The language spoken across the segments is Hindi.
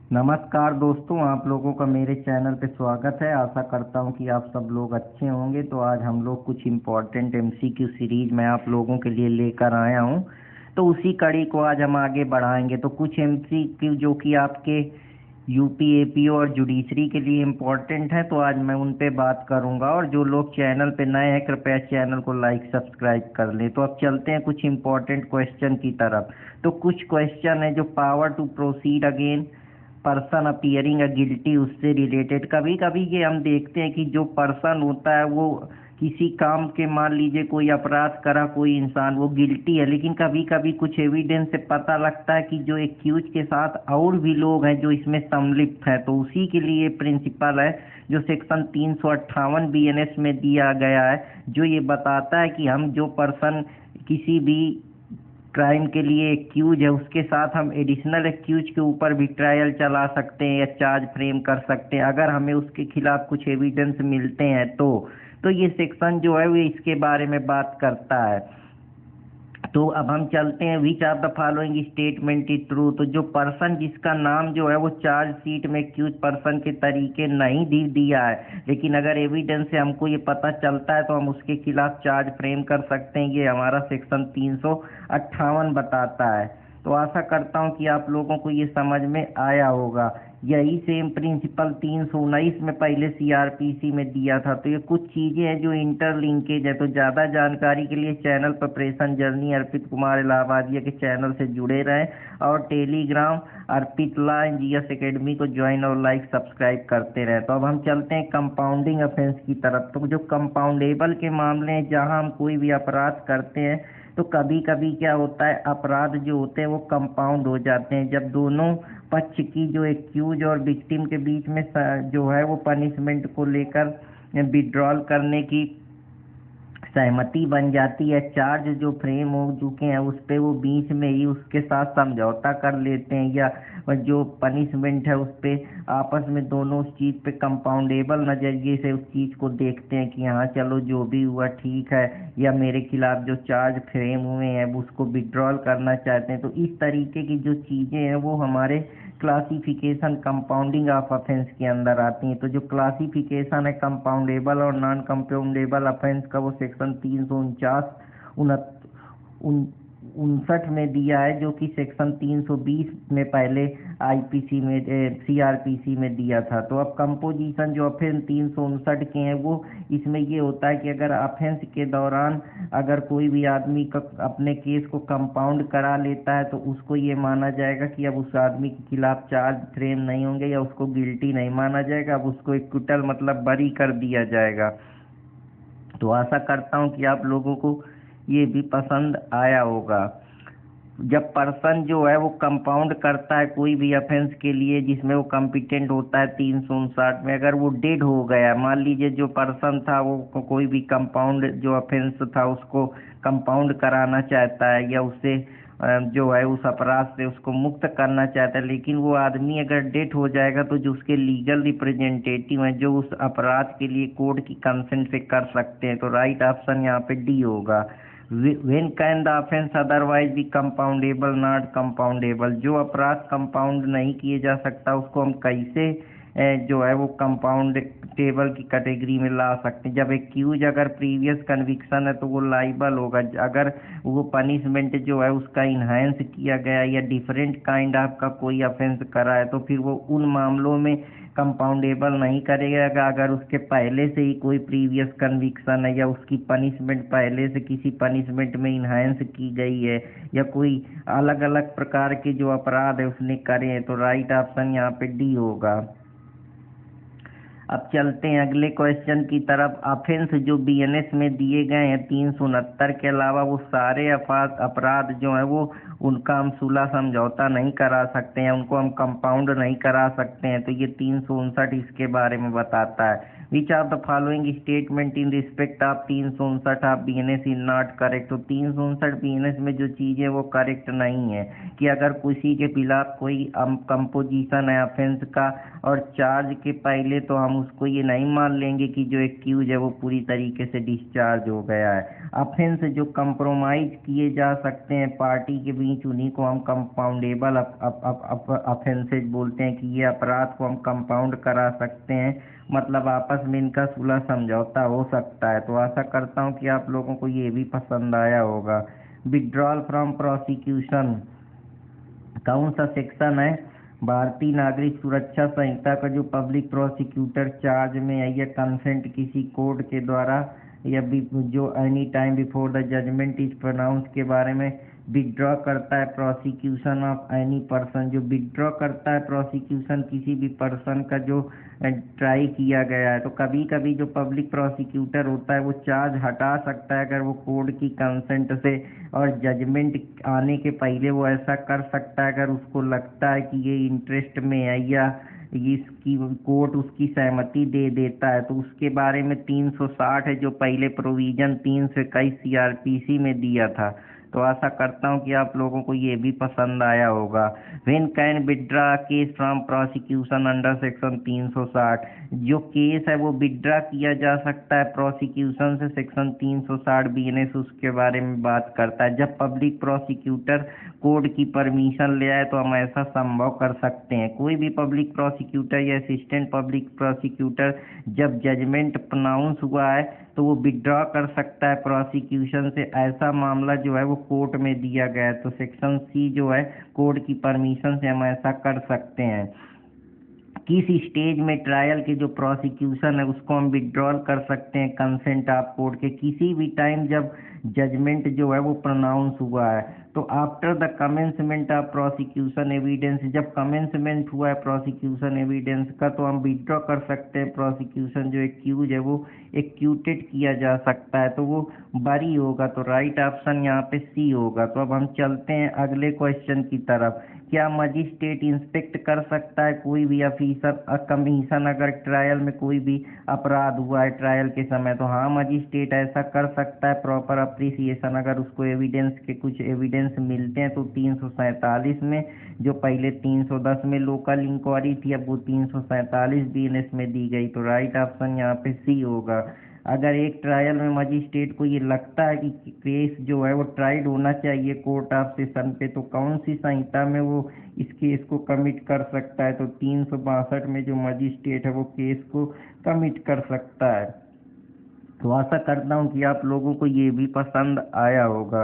नमस्कार दोस्तों, आप लोगों का मेरे चैनल पे स्वागत है। आशा करता हूँ कि आप सब लोग अच्छे होंगे। तो आज हम लोग कुछ इम्पोर्टेंट एमसीक्यू सीरीज मैं आप लोगों के लिए लेकर आया हूँ। तो उसी कड़ी को आज हम आगे बढ़ाएंगे। तो कुछ एमसीक्यू जो कि आपके यूपी एपीओ और जुडिशरी के लिए इम्पोर्टेंट है, तो आज मैं उन पे बात करूंगा। और जो लोग चैनल पे नए हैं, कृपया चैनल को लाइक सब्सक्राइब कर लें। तो अब चलते हैं कुछ इम्पोर्टेंट क्वेश्चन की तरफ। तो कुछ क्वेश्चन है जो power to proceed again person appearing a guilty, उससे रिलेटेड। कभी कभी ये हम देखते हैं कि जो पर्सन होता है वो किसी काम के, मान लीजिए कोई अपराध करा कोई इंसान, वो गिल्टी है, लेकिन कभी कभी कुछ एविडेंस से पता लगता है कि जो एक्यूज के साथ और भी लोग हैं जो इसमें सम्मिलित हैं। तो उसी के लिए प्रिंसिपल है जो सेक्शन 358 बीएनएस में दिया गया है, जो ये बताता है कि हम जो पर्सन किसी भी क्राइम के लिए एक्यूज है उसके साथ हम एडिशनल एक्यूज के ऊपर भी ट्रायल चला सकते हैं या चार्ज फ्रेम कर सकते हैं, अगर हमें उसके खिलाफ कुछ एविडेंस मिलते हैं। तो ये सेक्शन जो है वो इसके बारे में बात करता है। तो अब हम चलते हैं, विच of the following statement is true. तो जो पर्सन जिसका नाम जो है वो चार्ज शीट में एक्यूज पर्सन के तरीके नहीं दिया है, लेकिन अगर एविडेंस से हमको ये पता चलता है तो हम उसके खिलाफ चार्ज फ्रेम कर सकते हैं, ये हमारा सेक्शन 358 बताता है। तो आशा करता हूँ कि आप लोगों को ये समझ में आया होगा। यही सेम प्रिंसिपल 319 में पहले सीआरपीसी में दिया था। तो ये कुछ चीजें हैं जो इंटरलिंकेज है। तो ज्यादा जानकारी के लिए चैनल पर प्रेषण जर्नी अर्पित कुमार इलाहाबादिया के चैनल से जुड़े रहें और Telegram Arpit law and GS academy को ज्वाइन और लाइक सब्सक्राइब करते रहें। तो अब हम चलते हैं कंपाउंडिंग ऑफेंस की तरफ। तो जो कंपाउंडेबल के मामले हैं, जहां हम कोई भी अपराध करते हैं, तो कभी कभी क्या होता है, अपराध जो होते हैं वो कंपाउंड हो जाते हैं जब दोनों पक्ष की, जो एक्यूज और विक्टिम के बीच में जो है वो पनिशमेंट को लेकर विड्रॉल करने की सहमति बन जाती है। चार्ज जो फ्रेम हो चुके हैं उस पे वो बीच में ही उसके साथ समझौता कर लेते हैं, या जो पनिशमेंट है उस पे आपस में दोनों उस चीज़ पे कंपाउंडेबल नज़रिए से उस चीज़ को देखते हैं कि हाँ चलो जो भी हुआ ठीक है, या मेरे खिलाफ जो चार्ज फ्रेम हुए हैं उसको विड्रॉल करना चाहते हैं। तो इस तरीके की जो चीज़ें हैं वो हमारे क्लासिफिकेशन कंपाउंडिंग ऑफ ऑफेंस के अंदर आती हैं। तो जो क्लासिफिकेशन है कंपाउंडेबल और नॉन कंपाउंडेबल ऑफेंस का, वो सेक्शन 359 में दिया है, जो कि सेक्शन 320 में पहले आईपीसी में सीआरपीसी में दिया था। तो अब कंपोजिशन जो ऑफेंस 359 के हैं वो इसमें ये होता है कि अगर ऑफेंस के दौरान अगर कोई भी आदमी अपने केस को कंपाउंड करा लेता है तो उसको ये माना जाएगा कि अब उस आदमी के खिलाफ चार्ज फ्रेम नहीं होंगे या उसको गिल्टी नहीं माना जाएगा, अब उसको एक्विटल मतलब बरी कर दिया जाएगा। तो आशा करता हूँ कि आप लोगों को ये भी पसंद आया होगा। जब पर्सन जो है वो कंपाउंड करता है कोई भी ऑफेंस के लिए जिसमें वो कॉम्पिटेंट होता है 359 में, अगर वो डेड हो गया, मान लीजिए जो पर्सन था वो कोई भी कंपाउंड जो ऑफेंस था उसको कंपाउंड कराना चाहता है या उससे जो है उस अपराध से उसको मुक्त करना चाहता है, लेकिन वो आदमी अगर डेड हो जाएगा तो जो उसके लीगल रिप्रेजेंटेटिव हैं जो उस अपराध के लिए कोर्ट की कंसेंट से कर सकते हैं। तो राइट ऑप्शन यहाँ पे डी होगा। When can the offence otherwise be compoundable not compoundable, जो अपराध कंपाउंड नहीं किए जा सकता उसको हम कैसे जो है वो कंपाउंड टेबल की कैटेगरी में ला सकते हैं। जब एक्यूज अगर प्रीवियस कन्विक्शन है तो वो लाइबल होगा, अगर वो पनिशमेंट जो है उसका इन्हांस किया गया या डिफरेंट काइंड ऑफ का कोई ऑफेंस करा है तो फिर वो उन मामलों में कंपाउंडेबल नहीं करेगा अगर उसके पहले से ही कोई प्रीवियस कन्विक्शन है या उसकी पनिशमेंट पहले से किसी पनिशमेंट में इन्हांस की गई है या कोई अलग अलग प्रकार के जो अपराध है उसने करे हैं। तो राइट ऑप्शन यहाँ पे डी होगा। अब चलते हैं अगले क्वेश्चन की तरफ। ऑफेंस जो बीएनएस में दिए गए हैं 369 के अलावा वो सारे अपराध जो हैं वो उनका हम सुलह समझौता नहीं करा सकते हैं, उनको हम कंपाउंड नहीं करा सकते हैं। तो ये 359 इसके बारे में बताता है। विच of the following statement in respect of 359 of BNS is not correct. तो 359 बीएनएस में जो चीज़ें वो करेक्ट नहीं है कि अगर किसी के खिलाफ कोई कंपोजिशन है ऑफेंस का और चार्ज के पहले तो हम उसको ये नहीं मान लेंगे कि जो एक्यूज है वो पूरी तरीके से डिस्चार्ज हो गया है। अफेंस जो कंप्रोमाइज किए जा सकते हैं पार्टी के बीच, उन्हीं को हम कंपाउंडेबल अफेंसेज बोलते हैं, कि ये अपराध को हम कंपाउंड करा सकते हैं, मतलब आपस में इनका सुलह समझौता हो सकता है। तो आशा करता हूँ कि आप लोगों को ये भी पसंद आया होगा। विड्रॉल फ्रॉम प्रोसिक्यूशन कौन सा सेक्शन है? भारतीय नागरिक सुरक्षा संहिता का जो पब्लिक प्रोसिक्यूटर चार्ज में है या कंसेंट किसी कोर्ट के द्वारा या जो any time before the judgement is pronounce के बारे में विड्रॉ करता है प्रोसिक्यूशन ऑफ एनी पर्सन, जो विड्रॉ करता है प्रोसिक्यूशन किसी भी पर्सन का जो ट्राई किया गया है। तो कभी कभी जो पब्लिक प्रोसिक्यूटर होता है वो चार्ज हटा सकता है अगर वो कोर्ट की कंसेंट से, और जजमेंट आने के पहले वो ऐसा कर सकता है अगर उसको लगता है कि ये इंटरेस्ट में है या इसकी कोर्ट उसकी सहमति दे देता है। तो उसके बारे में 360 है जो पहले प्रोविजन 321 सीआरपीसी में दिया था। तो आशा करता हूँ कि आप लोगों को ये भी पसंद आया होगा। When can withdraw case from prosecution under section 360, जो केस है वो विड्रा किया जा सकता है प्रोसिक्यूशन से सेक्शन 360 बीएनएस उसके बारे में बात करता है। जब पब्लिक प्रोसिक्यूटर कोर्ट की परमिशन ले आए तो हम ऐसा संभव कर सकते हैं। कोई भी पब्लिक प्रोसिक्यूटर या असिस्टेंट पब्लिक प्रोसिक्यूटर जब जजमेंट प्रोनाउंस हुआ है तो वो विड्रॉ कर सकता है प्रोसिक्यूशन से। ऐसा मामला जो है वो कोर्ट में दिया गया है, तो सेक्शन सी जो है कोर्ट की परमिशन से हम ऐसा कर सकते हैं। किस स्टेज में ट्रायल के जो प्रोसिक्यूशन है उसको हम विड्रॉल कर सकते हैं कंसेंट ऑफ कोर्ट के? किसी भी टाइम जब जजमेंट जो है वो प्रोनाउंस हुआ है। तो after the commencement of prosecution evidence, जब कमेंसमेंट हुआ है प्रोसिक्यूशन एविडेंस का तो हम विड्रॉ कर सकते हैं प्रोसिक्यूशन। जो एक्यूज है वो एक्यूटेड किया जा सकता है तो वो बरी होगा। तो राइट ऑप्शन यहाँ पे सी होगा। तो अब हम चलते हैं अगले क्वेश्चन की तरफ। क्या मजिस्ट्रेट इंस्पेक्ट कर सकता है कोई भी ऑफिसर कमीशन अगर ट्रायल में कोई भी अपराध हुआ है ट्रायल के समय? तो हाँ, मजिस्ट्रेट ऐसा कर सकता है प्रॉपर अप्रिसिएशन अगर उसको एविडेंस के कुछ एविडेंस मिलते हैं। तो 347 में, जो पहले 310 में लोकल इंक्वायरी थी, अब वो 347 बीएनएस में दी गई। तो राइट ऑप्शन यहाँ पे सी होगा। अगर एक ट्रायल में मजिस्ट्रेट को ये लगता है कि केस जो है वो ट्राइड होना चाहिए कोर्ट ऑफ सेशन पे, तो कौन सी संहिता में वो इस केस को कमिट कर सकता है? तो 362 में जो मजिस्ट्रेट है वो केस को कमिट कर सकता है। तो आशा करता हूँ कि आप लोगों को ये भी पसंद आया होगा।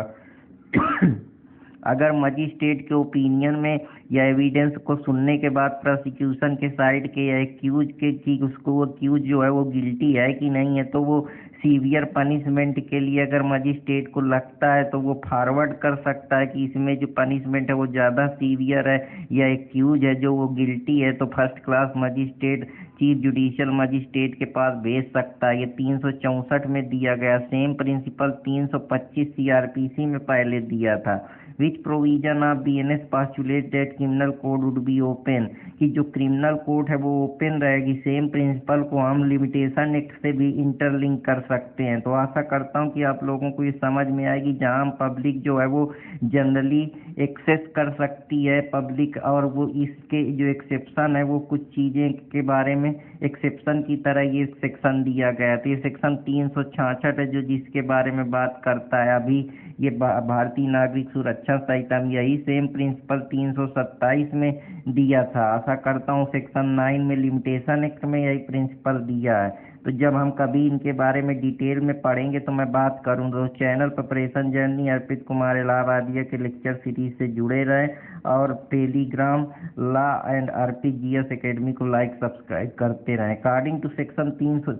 अगर मजिस्ट्रेट के ओपिनियन में या एविडेंस को सुनने के बाद प्रोसिक्यूशन के साइड के या एक्यूज के कि उसको वो एक्यूज जो है वो गिल्टी है कि नहीं है, तो वो सीवियर पनिशमेंट के लिए अगर मजिस्ट्रेट को लगता है तो वो फॉरवर्ड कर सकता है कि इसमें जो पनिशमेंट है वो ज़्यादा सीवियर है या एक्यूज है जो वो गिल्टी है, तो first class magistrate chief judicial magistrate के पास भेज सकता है। ये 364 में दिया गया। सेम प्रिंसिपल 325 सीआरपीसी में पहले दिया था। Which provision of BNS postulate that criminal code would be open, कि जो क्रिमिनल कोड है वो ओपन रहेगी। सेम प्रिंसिपल को हम लिमिटेशन एक्ट से भी इंटरलिंक कर सकते हैं। तो आशा करता हूँ कि आप लोगों को ये समझ में आएगी। जहाँ हम पब्लिक जो है वो जनरली एक्सेस कर सकती है पब्लिक, और वो इसके जो एक्सेप्शन है वो कुछ चीज़ें के बारे में एक्सेप्शन की तरह ये सेक्शन दिया गया है। तो ये सेक्शन 366 है जो जिसके बारे में बात करता है। अभी ये भारतीय नागरिक सुरक्षा संहिता में यही सेम प्रिंसिपल 327 में दिया था। आशा करता हूँ सेक्शन 9 में लिमिटेशन एक्ट में यही प्रिंसिपल दिया है। तो जब हम कभी इनके बारे में डिटेल में पढ़ेंगे तो मैं बात करूँगा। तो चैनल प्रिपरेशन जर्नी अर्पित कुमार इलाहाबादिया के लेक्चर सीरीज से जुड़े रहें, और टेलीग्राम लॉ एंड आरपीजीएस एकेडमी को लाइक सब्सक्राइब करते रहें। अकॉर्डिंग टू सेक्शन 300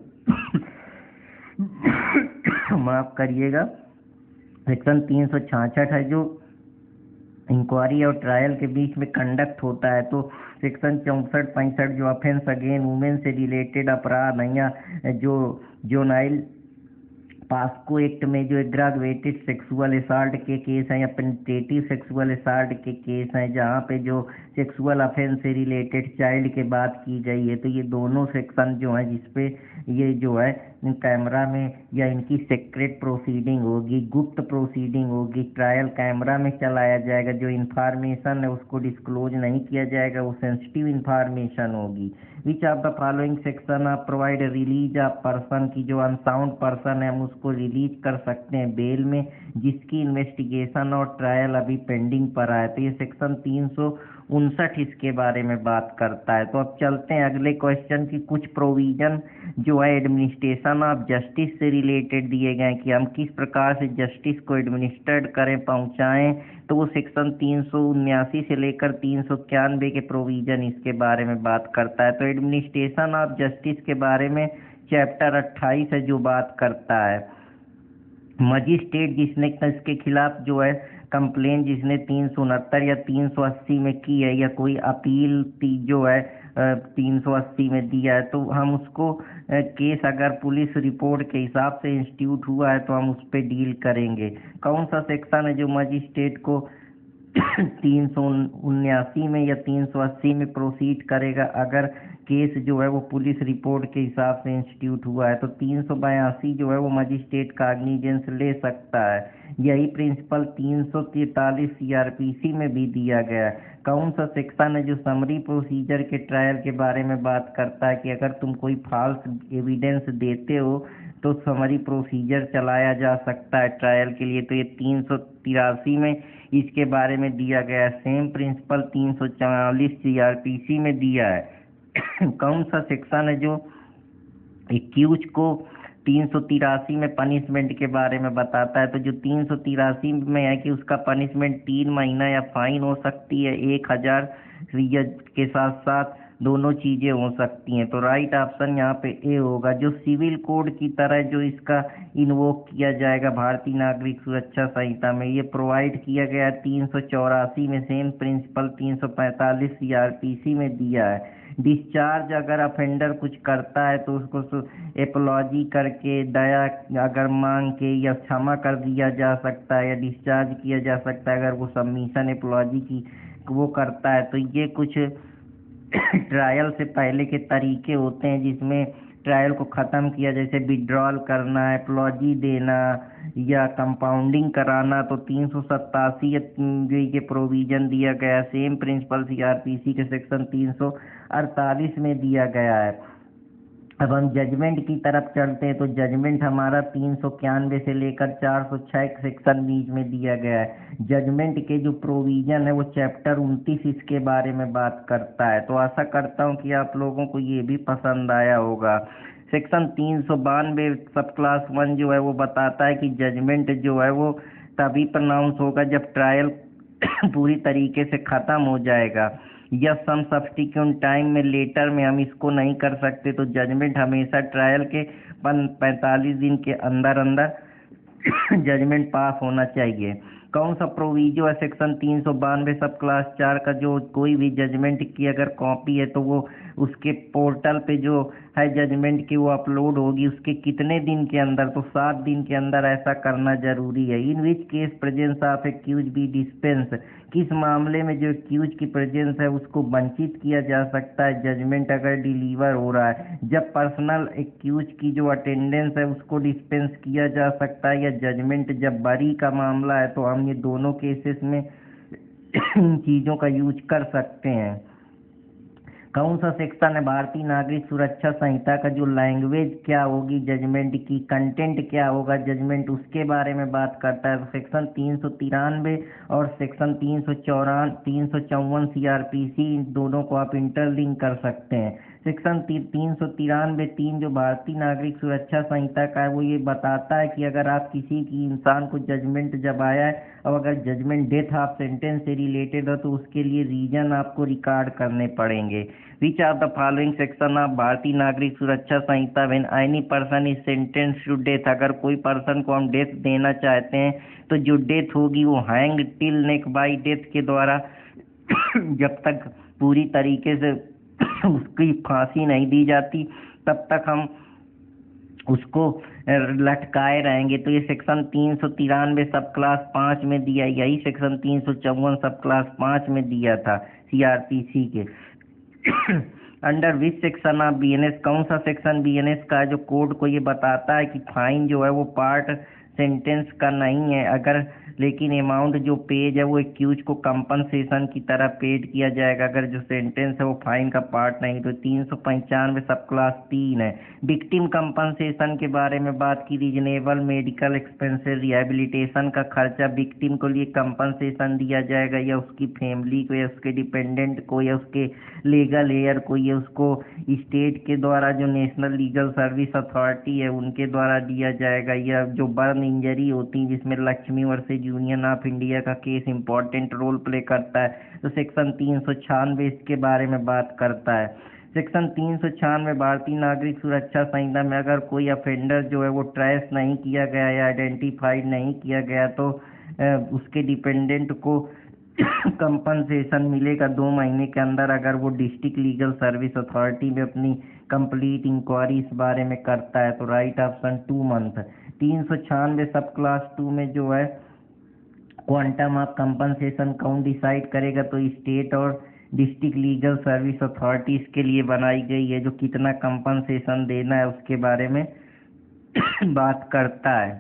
माफ करिएगा, सेक्शन 366 है जो इंक्वायरी और ट्रायल के बीच में कंडक्ट होता है। तो सेक्शन 64-65 जो ऑफेंस अगेन वुमेन से रिलेटेड अपराध है, या जो जोनाइल पास्को एक्ट में जो एग्रावेटेड सेक्सुअल असॉल्ट के केस हैं या पेनिट्रेटिव सेक्सुअल असॉल्ट के केस हैं जहाँ पे जो सेक्सुअल ऑफेंस से रिलेटेड चाइल्ड के बात की गई है, तो ये दोनों सेक्शन जो हैं जिसपे ये जो है कैमरा में या इनकी सीक्रेट प्रोसीडिंग होगी, गुप्त प्रोसीडिंग होगी, ट्रायल कैमरा में चलाया जाएगा, जो इंफॉर्मेशन है उसको डिस्क्लोज नहीं किया जाएगा, वो सेंसिटिव इंफॉर्मेशन होगी। विच ऑफ द फॉलोइंग सेक्शन आप प्रोवाइड रिलीज ऑफ पर्सन की, जो अनसाउंड पर्सन है हम उसको रिलीज कर सकते हैं बेल में, जिसकी इन्वेस्टिगेशन और ट्रायल अभी पेंडिंग पर है। तो ये सेक्शन 359 इसके बारे में बात करता है। तो अब चलते हैं अगले क्वेश्चन की। कुछ प्रोविजन जो है एडमिनिस्ट्रेशन ऑफ जस्टिस से रिलेटेड दिए गए कि हम किस प्रकार से जस्टिस को एडमिनिस्ट्रेट करें, पहुंचाएं, तो वो सेक्शन 379 से लेकर 391 के प्रोविजन इसके बारे में बात करता है। तो एडमिनिस्ट्रेशन ऑफ जस्टिस के बारे में चैप्टर 28 है जो बात करता है। मजिस्ट्रेट जिसने इसके खिलाफ जो है कंप्लेन जिसने 369 या 380 में की है, या कोई अपील जो है 380 में दिया है, तो हम उसको केस अगर पुलिस रिपोर्ट के हिसाब से इंस्टीट्यूट हुआ है तो हम उस पर डील करेंगे। कौन सा सेक्शन है जो मजिस्ट्रेट को 379 में या 380 में प्रोसीड करेगा अगर केस जो है वो पुलिस रिपोर्ट के हिसाब से इंस्टीट्यूट हुआ है? तो 382 जो है वो मजिस्ट्रेट कॉग्निजेंस ले सकता है। यही प्रिंसिपल 343 सीआरपीसी में भी दिया गया है। कौन सा सेक्शन है जो समरी प्रोसीजर के ट्रायल के बारे में बात करता है कि अगर तुम कोई फॉल्स एविडेंस देते हो तो समरी प्रोसीजर चलाया जा सकता है ट्रायल के लिए? तो ये 383 में इसके बारे में दिया गया है। सेम प्रिंसिपल 344 सीआरपीसी में दिया है। कौन सा सेक्शन है जो एक्यूज को 383 में पनिशमेंट के बारे में बताता है? तो जो 383 में है कि उसका पनिशमेंट 3 महीना या फाइन हो सकती है 1000 के साथ साथ दोनों चीजें हो सकती हैं। तो राइट ऑप्शन यहाँ पे ए होगा। जो सिविल कोड की तरह जो इसका इन्वोक किया जाएगा भारतीय नागरिक सुरक्षा संहिता में, ये प्रोवाइड किया गया 384 में। सेम प्रिंसिपल 345 सीआरपीसी में दिया है। डिस्चार्ज अगर अफेंडर कुछ करता है तो उसको एपोलॉजी करके, दया अगर मांग के या क्षमा कर दिया जा सकता है या डिस्चार्ज किया जा सकता है अगर वो सबमिशन एपोलॉजी की वो करता है। तो ये कुछ ट्रायल से पहले के तरीके होते हैं जिसमें ट्रायल को ख़त्म किया, जैसे विड्रॉल करना, एपोलॉजी देना या कंपाउंडिंग कराना। तो 387 के प्रोविजन दिया गया। सेम प्रिंसिपल सीआरपीसी के सेक्शन 348 में दिया गया है। अब हम जजमेंट की तरफ चलते हैं। तो जजमेंट हमारा 391 से लेकर 406 सेक्शन बीच में दिया गया है। जजमेंट के जो प्रोविजन है वो चैप्टर 29 इसके बारे में बात करता है। तो आशा करता हूँ कि आप लोगों को ये भी पसंद आया होगा। सेक्शन 392 सब क्लास 1 जो है वो बताता है कि जजमेंट जो है वो तभी प्रनाउंस होगा जब ट्रायल पूरी तरीके से ख़त्म हो जाएगा या सम सब्स्टिट्यूट टाइम में, लेटर में हम इसको नहीं कर सकते। तो जजमेंट हमेशा ट्रायल के 45 दिन के अंदर अंदर जजमेंट पास होना चाहिए। कौन सा प्रोविजो है सेक्शन 392 सब क्लास 4 का? जो कोई भी जजमेंट की अगर कॉपी है तो वो उसके पोर्टल पे जो है जजमेंट की वो अपलोड होगी उसके कितने दिन के अंदर? तो 7 दिन के अंदर ऐसा करना जरूरी है। In which case presence of accuse be dispense, किस मामले में जो एक्यूज की प्रेजेंस है उसको वंचित किया जा सकता है जजमेंट अगर डिलीवर हो रहा है? जब पर्सनल एक्यूज की जो अटेंडेंस है उसको डिस्पेंस किया जा सकता है, या जजमेंट जब बरी का मामला है। तो हम ये दोनों केसेस में इन चीज़ों का यूज कर सकते हैं। कौन सा सेक्शन है भारतीय नागरिक सुरक्षा संहिता का? जो लैंग्वेज क्या होगी जजमेंट की, कंटेंट क्या होगा जजमेंट, उसके बारे में बात करता है। तो सेक्शन 393 और सेक्शन 354 सीआरपीसी, इन दोनों को आप इंटरलिंक कर सकते हैं। सेक्शन 393 जो भारतीय नागरिक सुरक्षा संहिता का है वो ये बताता है कि अगर आप किसी की इंसान को जजमेंट जब आया है और अगर जजमेंट डेथ ऑफ सेंटेंस से रिलेटेड हो तो उसके लिए रीजन आपको रिकॉर्ड करने पड़ेंगे। Which of the following section of Bharatiya Nagarik Suraksha Sanhita when any person is sentence to death, अगर कोई पर्सन को हम डेथ देना चाहते हैं तो जो डेथ होगी वो hang till neck by death के द्वारा जब तक पूरी तरीके से उसकी फांसी नहीं दी जाती तब तक हम उसको लटकाए रहेंगे। तो ये सेक्शन 393 सब क्लास 5 में दिया, यही सेक्शन 354 सब क्लास 5 में दिया था सीआरपीसी के। Under which section of BNS, कौन सा सेक्शन बीएनएस का है जो कोड को ये बताता है कि फाइन जो है वो पार्ट सेंटेंस का नहीं है, अगर लेकिन अमाउंट जो पेज है वो एक्यूज को कंपनसेशन की तरह पेड किया जाएगा अगर जो सेंटेंस है वो फाइन का पार्ट नहीं। तो 395 सब क्लास 3 है। विक्टिम कंपनसेशन के बारे में बात की, रीजनेबल मेडिकल एक्सपेंसेस, रिहेबिलिटेशन का खर्चा विक्टिम को लिए कंपनसेशन दिया जाएगा या उसकी फैमिली को या उसके डिपेंडेंट को या उसके लीगल एयर को या उसको स्टेट के द्वारा जो नेशनल लीगल सर्विस अथॉरिटी है उनके द्वारा दिया जाएगा, या जो बर्न इंजरी होती है जिसमें Lakshmi versus union of India का केस इंपॉर्टेंट रोल प्ले करता है। तो सेक्शन 396 इसके बारे में बात करता है। सेक्शन 396 भारतीय नागरिक सुरक्षा संहिता में अगर कोई अफेंडर जो है वो ट्रेस नहीं किया गया या आइडेंटिफाइड नहीं किया गया तो उसके डिपेंडेंट को कंपनसेशन मिलेगा 2 महीने के अंदर अगर वो डिस्ट्रिक्ट लीगल सर्विस अथॉरिटी में अपनी कंप्लीट इंक्वायरी इस बारे में करता है। तो राइट ऑप्शन 2 मंथ। 396 सब क्लास 2 में जो है क्वांटम ऑफ कंपनसेशन कौन डिसाइड करेगा, तो स्टेट और डिस्ट्रिक्ट लीगल सर्विस अथॉरिटी इसके लिए बनाई गई है, जो कितना कंपनसेशन देना है उसके बारे में बात करता है।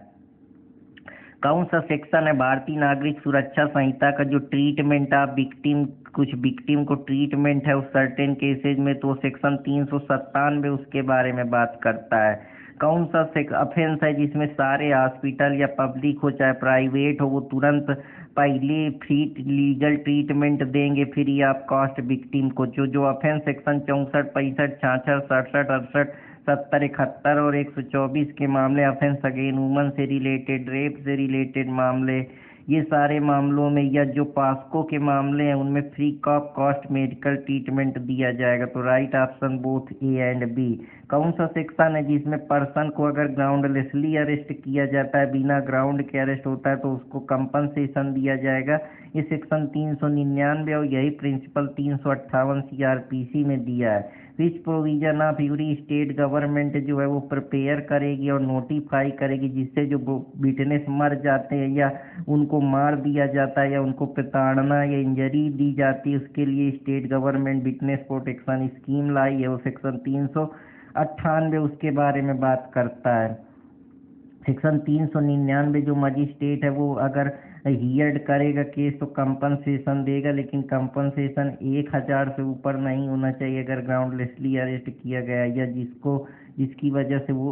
कौन सा सेक्शन है भारतीय नागरिक सुरक्षा संहिता का जो ट्रीटमेंट ऑफ विक्टिम, कुछ विक्टिम को ट्रीटमेंट है उस सर्टेन केसेज में, तो सेक्शन 397 उसके बारे में बात करता है। कौन सा अफेंस है जिसमें सारे हॉस्पिटल या पब्लिक हो चाहे प्राइवेट हो वो तुरंत पहले फ्री लीगल ट्रीटमेंट देंगे फ्री ऑफ कॉस्ट विक्टिम को। जो अफेंस सेक्शन 64, 65, 66, 67, 68, 70, 71 और 124 के मामले अफेंस अगेन वुमन से रिलेटेड, रेप से रिलेटेड मामले, ये सारे मामलों में या जो पास्को के मामले हैं उनमें free of cost medical treatment दिया जाएगा। तो right option both A and B. कौन सा सेक्शन है जिसमें पर्सन को अगर ग्राउंडलेसली अरेस्ट किया जाता है, बिना ग्राउंड के अरेस्ट होता है तो उसको कंपनसेशन दिया जाएगा, ये सेक्शन 399 और यही प्रिंसिपल 358 सीआरपीसी में दिया है। विच provision of Yuri state government जो है वो प्रिपेयर करेगी और नोटिफाई करेगी जिससे जो विटनेस मर जाते हैं या उनको मार दिया जाता है या उनको प्रताड़ना या इंजरी दी जाती है उसके लिए state government witness protection scheme लाई है, वो सेक्शन 398 उसके बारे में बात करता है। सेक्शन 399 जो मजिस्ट्रेट है वो अगर हियर्ड करेगा केस तो कंपनसेशन देगा, लेकिन कंपनसेशन 1000 से ऊपर नहीं होना चाहिए अगर ग्राउंडलेसली अरेस्ट किया गया या जिसकी वजह से वो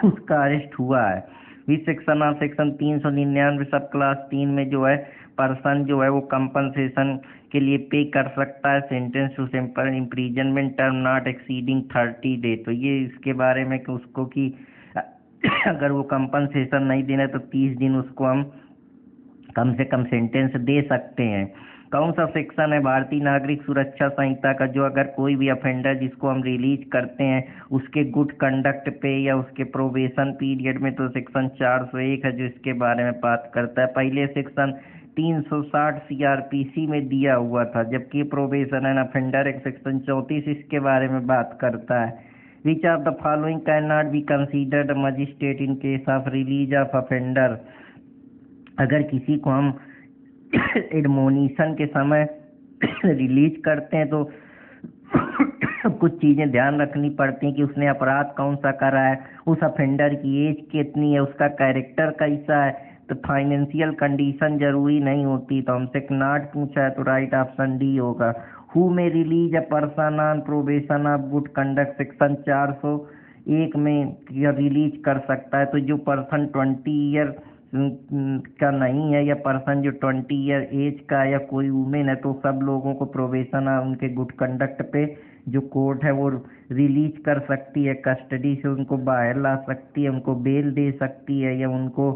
उसका अरेस्ट हुआ है। इस सेक्शन ऑफ सेक्शन 399 सब क्लास 3 में जो है पर्सन जो है वो कंपनसेशन के लिए पे कर सकता है sentence to simple imprisonment term not exceeding 30 day. तो ये इसके बारे में कि उसको कि अगर वो कंपनसेशन नहीं देना तो 30 दिन उसको हम कम से कम सेंटेंस दे सकते हैं। कौन सा सेक्शन है भारतीय नागरिक सुरक्षा संहिता का जो अगर कोई भी अफेंडर जिसको हम रिलीज करते हैं उसके गुड कंडक्ट पे या उसके प्रोबेशन पीरियड में, तो सेक्शन 401 है जो इसके बारे में बात करता है। पहले सेक्शन 360 सीआरपीसी में दिया हुआ था, जबकि प्रोबेशन एंड अफेंडर एक सेक्शन 34 इसके बारे में बात करता है। विच of the following can not be considered magistrate in case of release of offender, अगर किसी को हम एडमोनिशन के समय रिलीज करते हैं तो कुछ चीजें ध्यान रखनी पड़ती हैं कि उसने अपराध कौन सा करा है, उस अफेंडर की एज कितनी है, उसका कैरेक्टर कैसा है, तो फाइनेंशियल कंडीशन जरूरी नहीं होती। तो हमसे नॉट पूछा है तो राइट ऑप्शन डी होगा। हु में release a person on probation of good conduct section 401 में रिलीज कर सकता है, तो जो पर्सन 20 ईयर का नहीं है या पर्सन जो 20 ईयर एज का है या कोई वुमेन है तो सब लोगों को प्रोबेशन उनके गुड कंडक्ट पे जो कोर्ट है वो रिलीज कर सकती है, कस्टडी से उनको बाहर ला सकती है, उनको बेल दे सकती है या उनको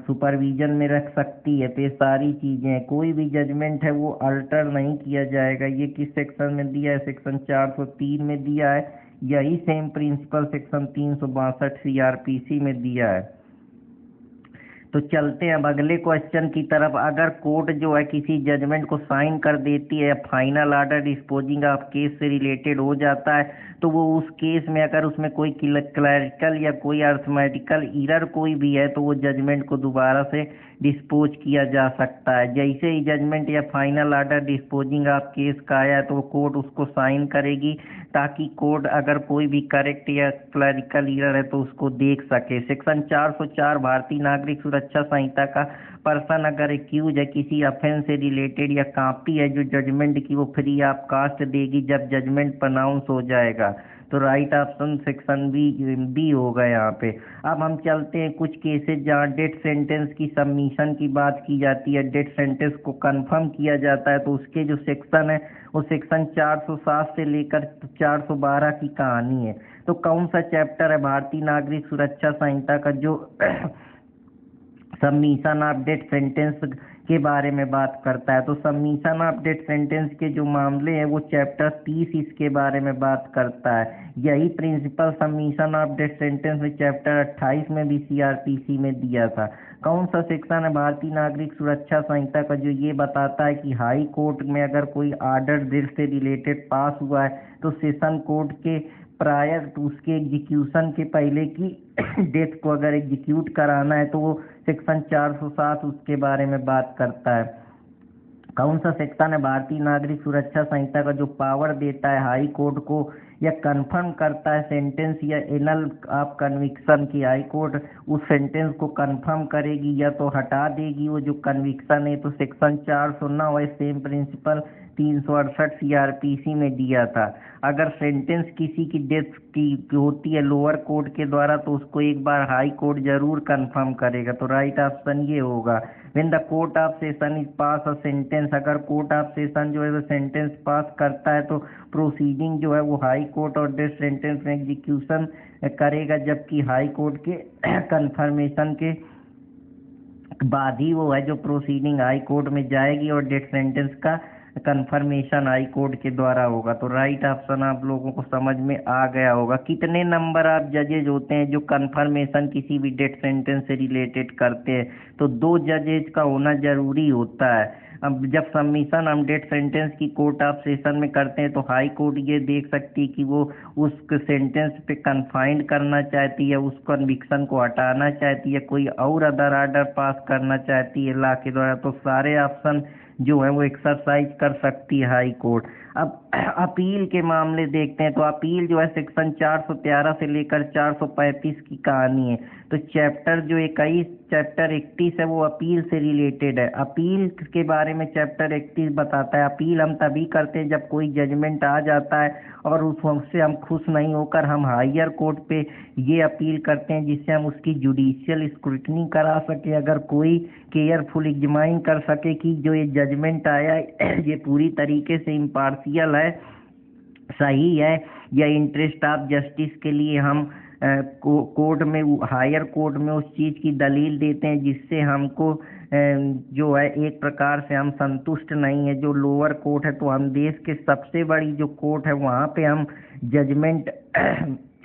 सुपरविजन में रख सकती है। तो ये सारी चीजें हैं, कोई भी जजमेंट है वो अल्टर नहीं किया जाएगा। ये किस सेक्शन में दिया है, सेक्शन 403 में दिया है। यही सेम प्रिंसिपल सेक्शन 362 सीआरपीसी में दिया है। तो चलते हैं अब अगले क्वेश्चन की तरफ। अगर कोर्ट जो है किसी जजमेंट को साइन कर देती है या final order disposing of case से रिलेटेड हो जाता है तो वो उस केस में अगर उसमें कोई क्लरिकल या कोई अर्थमेटिकल एरर कोई भी है तो वो जजमेंट को दोबारा से डिस्पोज किया जा सकता है। जैसे ही जजमेंट या final order disposing of case का आया तो कोर्ट उसको साइन करेगी, ताकि कोर्ट अगर कोई भी करेक्ट या क्लरिकल एरर है तो उसको देख सके। सेक्शन 404 भारतीय नागरिक सुरक्षा संहिता का पर्सन अगर एक्यूज है किसी अफेंस से रिलेटेड या कॉपी है जो जजमेंट की, वो फ्री ऑफ कास्ट देगी जब जजमेंट प्रोनाउंस हो जाएगा। तो राइट ऑप्शन सेक्शन बी होगा यहाँ पे। अब हम चलते हैं कुछ केसेस जहाँ डेथ सेंटेंस की सबमिशन की बात की जाती है, डेथ सेंटेंस को कंफर्म किया जाता है, तो उसके जो सेक्शन है वो सेक्शन 407 से लेकर 412 की कहानी है। तो कौन सा चैप्टर है भारतीय नागरिक सुरक्षा संहिता का जो सबमिशन ऑफ डेथ सेंटेंस के बारे में बात करता है? तो सबमिशन ऑफ डेथ सेंटेंस के जो मामले हैं वो चैप्टर 30 इसके बारे में बात करता है। यही principle submission of death sentence में चैप्टर 28 में भी सीआरपीसी में दिया था। कौन सा सेक्शन है भारतीय नागरिक सुरक्षा संहिता का जो ये बताता है कि हाई कोर्ट में अगर कोई ऑर्डर डेथ से रिलेटेड पास हुआ है तो सेशन कोर्ट के प्रायर टू उसके एग्जीक्यूशन के पहले की डेथ को अगर एग्जीक्यूट कराना है तो वो सेक्शन 407 उसके बारे में बात करता है। कौन सा सेक्शन है भारतीय नागरिक सुरक्षा संहिता का जो पावर देता है हाई कोर्ट को या कंफर्म करता है सेंटेंस या एनल ऑफ कन्विक्शन की हाई कोर्ट उस सेंटेंस को कंफर्म करेगी या तो हटा देगी वो जो कन्विक्शन है? तो सेक्शन 409 है। सेम प्रिंसिपल 368 सीआरपीसी में दिया था। अगर सेंटेंस किसी की डेथ की होती है लोअर कोर्ट के द्वारा तो उसको एक बार हाई कोर्ट जरूर कंफर्म करेगा। तो राइट ऑप्शन ये होगा। When the court of session is pass a sentence, अगर कोर्ट ऑफ सेशन जो है वो सेंटेंस पास करता है तो प्रोसीडिंग जो है वो हाई कोर्ट और डेथ सेंटेंस में एग्जीक्यूशन करेगा, जबकि हाई कोर्ट के कंफर्मेशन के बाद ही वो है जो प्रोसीडिंग हाई कोर्ट में जाएगी और डेथ सेंटेंस का कंफर्मेशन हाई कोर्ट के द्वारा होगा। तो राइट ऑप्शन आप लोगों को समझ में आ गया होगा। कितने नंबर ऑफ जजेज होते हैं जो कंफर्मेशन किसी भी डेथ सेंटेंस से रिलेटेड करते हैं? तो 2 जजेज का होना जरूरी होता है। अब जब सबमिशन हम डेथ सेंटेंस की कोर्ट ऑफ सेशन में करते हैं तो हाई कोर्ट ये देख सकती है कि वो उस सेंटेंस पे कन्फाइंड करना चाहती है, उस कन्विक्शन को हटाना चाहती है, कोई और अदर ऑर्डर पास करना चाहती है लॉ के द्वारा। तो सारे ऑप्शन जो है वो एक्सरसाइज कर सकती है हाई कोर्ट। अब अपील के मामले देखते हैं। तो अपील जो है सेक्शन 413 से लेकर 435 की कहानी है। तो चैप्टर जो 21 चैप्टर 31 है वो अपील से रिलेटेड है। अपील के बारे में चैप्टर 31 बताता है अपील हम तभी करते हैं जब कोई जजमेंट आ जाता है और उससे हम खुश नहीं होकर हम हायर कोर्ट पे ये अपील करते हैं जिससे हम उसकी जुडिशियल स्क्रूटनी करा सके, अगर कोई केयरफुल एग्जामाइन कर सके कि जो ये जजमेंट आया ये पूरी तरीके से इम्पार्शियल है, सही है, या इंटरेस्ट ऑफ जस्टिस के लिए हम कोर्ट में हायर कोर्ट में उस चीज़ की दलील देते हैं जिससे हमको जो है एक प्रकार से हम संतुष्ट नहीं है। जो लोअर कोर्ट है तो हम देश के सबसे बड़ी जो कोर्ट है वहाँ पे हम जजमेंट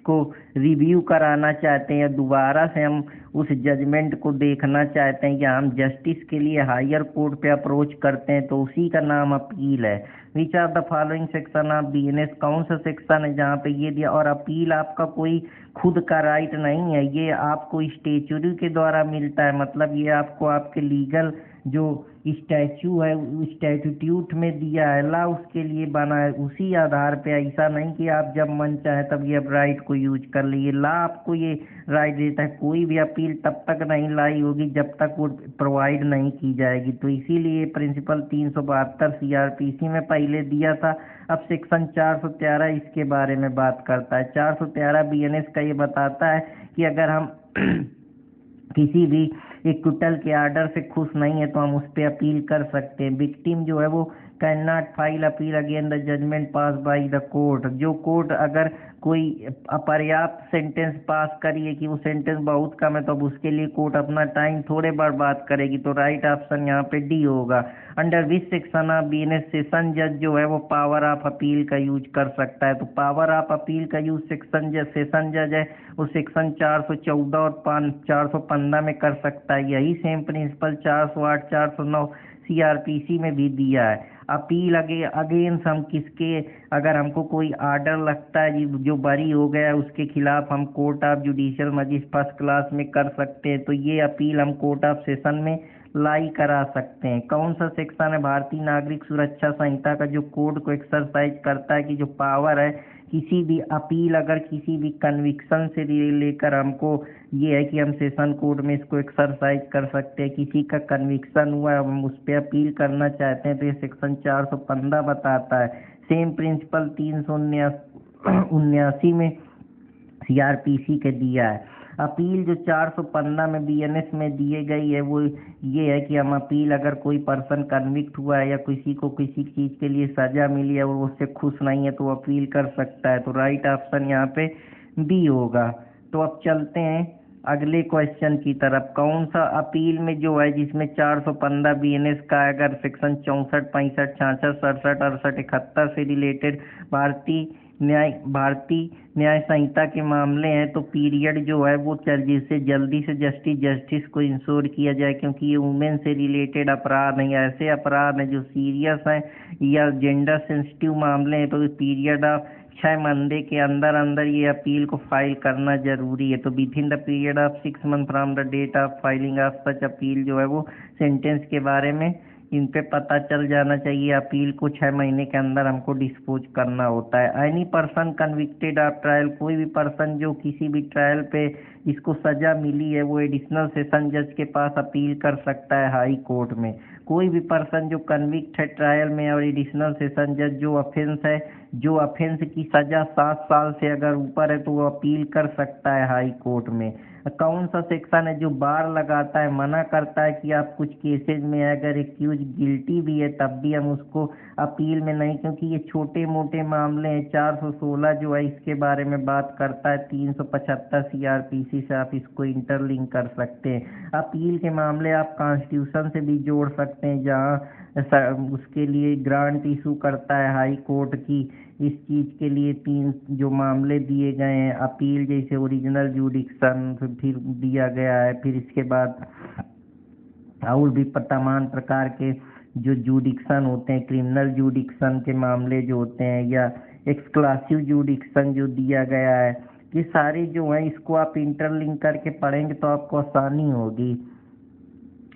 को रिव्यू कराना चाहते हैं या दोबारा से हम उस जजमेंट को देखना चाहते हैं या हम जस्टिस के लिए हायर कोर्ट पे अप्रोच करते हैं, तो उसी का नाम अपील है। Which are the following section of BNS, कौन सा सेक्शन है जहाँ पे ये दिया? और अपील आपका कोई खुद का राइट नहीं है, ये आपको स्टैच्यूरी के द्वारा मिलता है। मतलब ये आपको आपके लीगल जो स्टैच्यू है स्टैट्यूट में दिया है, ला उसके लिए बना है, उसी आधार पे। ऐसा नहीं कि आप जब मन चाहे तब ये राइट को यूज कर लिए। ला आपको ये राइट देता है। कोई भी अपील तब तक नहीं लाई होगी जब तक वो प्रोवाइड नहीं की जाएगी। तो इसीलिए प्रिंसिपल 372 सीआरपीसी में पहले दिया था। अब सेक्शन 413 इसके बारे में बात करता है। 413 बीएनएस का ये बताता है कि अगर हम किसी भी एक्विटल के आर्डर से खुश नहीं है तो हम उस पर अपील कर सकते हैं। विक्टिम जो है वो can not file appeal again the judgement pass by the court. जो कोर्ट अगर कोई अपर्याप्त सेंटेंस पास करिए कि वो सेंटेंस बहुत कम है तो अब उसके लिए कोर्ट अपना टाइम थोड़े बर्बाद करेगी। तो राइट ऑप्शन यहाँ पे डी होगा। Under which section of BNS session जज जो है वो पावर ऑफ अपील का यूज कर सकता है? तो पावर ऑफ अपील का यूज सेशन जज है वो सेक्शन 414 और 415 में कर सकता है। यही सेम प्रिंसिपल 408 409 सीआरपीसी में भी दिया है। अपील अगेंस्ट हम किसके, अगर हमको कोई आर्डर लगता है जो बरी हो गया उसके खिलाफ हम court of judicial magistrate first class में कर सकते हैं। तो ये अपील हम कोर्ट ऑफ सेशन में लाई करा सकते हैं। कौन सा सेक्शन है भारतीय नागरिक सुरक्षा संहिता का जो कोड को एक्सरसाइज करता है कि जो पावर है किसी भी अपील, अगर किसी भी कन्विक्शन से लेकर हमको ये है कि हम सेशन कोर्ट में इसको एक्सरसाइज कर सकते हैं। किसी का कन्विक्शन हुआ है, हम उस पर अपील करना चाहते हैं तो ये सेक्शन 415 बताता है। सेम प्रिंसिपल 379 में सीआरपीसी के दिया है। अपील जो 415 में बीएनएस में दिए गई है वो ये है कि हम अपील, अगर कोई पर्सन कन्विक्ट हुआ है या किसी को किसी चीज़ के लिए सज़ा मिली है और उससे खुश नहीं है तो अपील कर सकता है। तो राइट ऑप्शन यहाँ पे बी होगा। तो अब चलते हैं अगले क्वेश्चन की तरफ। कौन सा अपील में जो है जिसमें 415 बीएनएस का अगर सेक्शन 64, 65, 66, 67, 68, 71 से रिलेटेड भारतीय न्याय संहिता के मामले हैं तो पीरियड जो है वो जिससे जल्दी से जस्टिस को इंश्योर किया जाए, क्योंकि ये वुमेन से रिलेटेड अपराध हैं, ऐसे अपराध हैं जो सीरियस हैं या जेंडर सेंसिटिव मामले हैं, तो पीरियड ऑफ 6 महीने के अंदर अंदर ये अपील को फाइल करना जरूरी है। तो within the period of 6 month from the date of filing of such appeal जो है वो सेंटेंस के बारे में इन पे पता चल जाना चाहिए। अपील को 6 महीने के अंदर हमको डिस्पोज करना होता है। Any person convicted of trial, कोई भी पर्सन जो किसी भी ट्रायल पे जिसको सजा मिली है वो एडिशनल सेशन जज के पास अपील कर सकता है हाई कोर्ट में। कोई भी पर्सन जो कन्विक्ट है ट्रायल में और एडिशनल सेशन जज जो ऑफेंस की सजा 7 साल से अगर ऊपर है तो वो अपील कर सकता है हाई कोर्ट में। कौन सा सेक्शन है जो बार लगाता है, मना करता है कि आप कुछ केसेज में अगर एक्यूज गिल्टी भी है तब भी हम उसको अपील में नहीं, क्योंकि ये छोटे मोटे मामले हैं। 416 जो है इसके बारे में बात करता है, 375 सीआरपीसी से आप इसको इंटरलिंक कर सकते हैं। अपील के मामले आप कॉन्स्टिट्यूशन से भी जोड़ सकते हैं, जहाँ उसके लिए ग्रांट इशू करता है हाई कोर्ट की। इस चीज़ के लिए 3 जो मामले दिए गए हैं अपील, जैसे ओरिजिनल जुडिक्शन फिर दिया गया है, फिर इसके बाद और भी तमाम प्रकार के जो जुडिक्शन होते हैं, क्रिमिनल जुडिक्शन के मामले जो होते हैं या एक्सक्लूसिव जुडिक्शन जो दिया गया है, ये सारे जो हैं इसको आप इंटरलिंक करके पढ़ेंगे तो आपको आसानी होगी।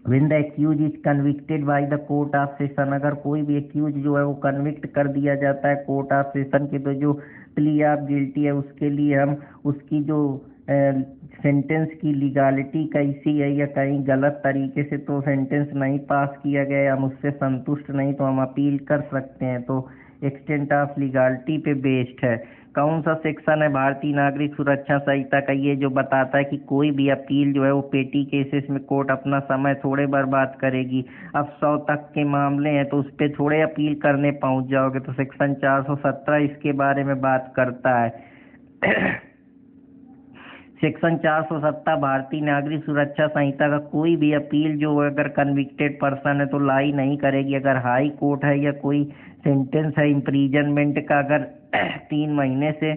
When the accused is convicted by the court of session, अगर कोई भी एक्यूज जो है वो कन्विक्ट कर दिया जाता है कोर्ट ऑफ सेशन के, तो जो प्ली ऑफ गिल्टी है उसके लिए हम उसकी जो सेंटेंस की लीगालिटी कैसी है या कहीं गलत तरीके से तो सेंटेंस नहीं पास किया गया, हम उससे संतुष्ट नहीं तो हम अपील कर सकते हैं। तो एक्सटेंट ऑफ लीगालिटी पे बेस्ड है। कौन सा सेक्शन है भारतीय नागरिक सुरक्षा संहिता का ये जो बताता है कि कोई भी अपील जो है वो पेटी केसेस में कोर्ट अपना समय थोड़े बर्बाद करेगी। अब 100 तक के मामले हैं तो उस पर थोड़े अपील करने पहुंच जाओगे, तो सेक्शन 417 इसके बारे में बात करता है। सेक्शन 417 भारतीय नागरिक सुरक्षा संहिता का कोई भी अपील जो अगर कन्विक्टेड पर्सन है तो लाई नहीं करेगी। अगर हाई कोर्ट है या कोई सेंटेंस है इम्प्रीजनमेंट का अगर 3 महीने से